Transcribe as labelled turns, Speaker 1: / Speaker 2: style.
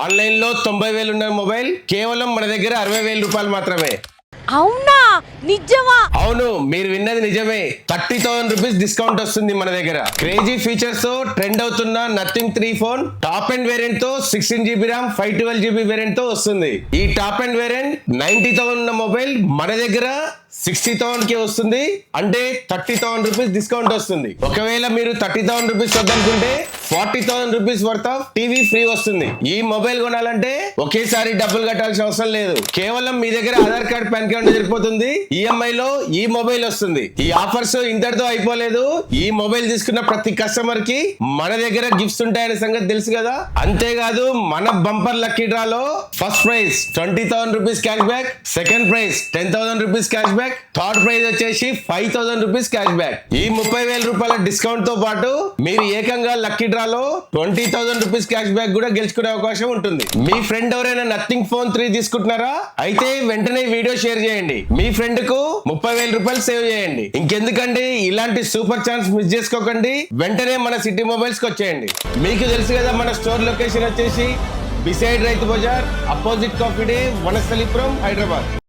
Speaker 1: Online లో 90,000 ఉన్న mobile కేవలం మన దగ్గర 60,000 రూపాయలు మాత్రమే.
Speaker 2: అవునా నిజమా?
Speaker 1: అవును, మీరు విన్నది నిజమే. 30,000 రూపీస్ డిస్కౌంట్ వస్తుంది మన దగ్గర. క్రేజీ ఫీచర్స్ తో ట్రెండ్ అవుతున్న nothing 3 phone top and variant తో 16 GB ర్యామ్ 512 GB వేరియంట్ తో వస్తుంది. ఈ టాప్ అండ్ వేరియంట్ 90,000 ఉన్న మొబైల్ మన దగ్గర 60,000 కి వస్తుంది. అంటే 30,000 రూపీస్ డిస్కౌంట్ వస్తుంది. ఒకవేళ మీరు 30,000 రూపీస్ వద్దనుకుంటే 40,000 rupees worth of TV free వస్తుంది. ఈ మొబైల్ కొనాలంటే ఒకేసారి డబ్బులు కట్టాల్సిన అవసరం లేదు. కేవలం మీ దగ్గర ఆధార్ కార్డ్ పాన్ కార్డ్ సరిపోతుంది. ఈఎంఐ లో ఈ మొబైల్ వస్తుంది. ఈ ఆఫర్స్ ఇంతటితో అయిపోలేదు. ఈ మొబైల్ తీసుకున్న ప్రతి కస్టమర్ కి మన దగ్గర గిఫ్ట్స్ ఉంటాయనే సంగతి తెలుసు కదా. అంతేకాదు మన బంపర్ లక్కీ డ్రాలో first prize 20,000 rupees cash back, second prize 10,000 rupees cash back, third prize వచ్చేసి 5,000 రూపీస్ క్యాష్ బ్యాక్. ఈ 30,000 రూపాయల డిస్కౌంట్ తో పాటు మీరు ఏకంగా లక్కీ డ్రాలో 20,000 రూపీస్ క్యాష్ బ్యాక్ కూడా గెలుచుకునే అవకాశం ఉంటుంది. మీ ఫ్రెండ్ ఎవరైనా నథింగ్ ఫోన్ 3 తీసుకుంటున్నారా? అయితే వెంటనే వీడియో షేర్ చేయండి. మీ ఫ్రెండ్ కు 30,000 రూపాయలు సేవ్ చేయండి. ఇంకెందుకండి, ఇలాంటి సూపర్ ఛాన్స్ మిస్ చేసుకోకండి. వెంటనే మన సిటీ మొబైల్స్ కి వచ్చేయండి. మీకు తెలుసు కదా మన స్టోర్ లొకేషన్ వచ్చేసి beside Rythu Bazar, opposite Coffee Day, Vanasthalipuram, Hyderabad.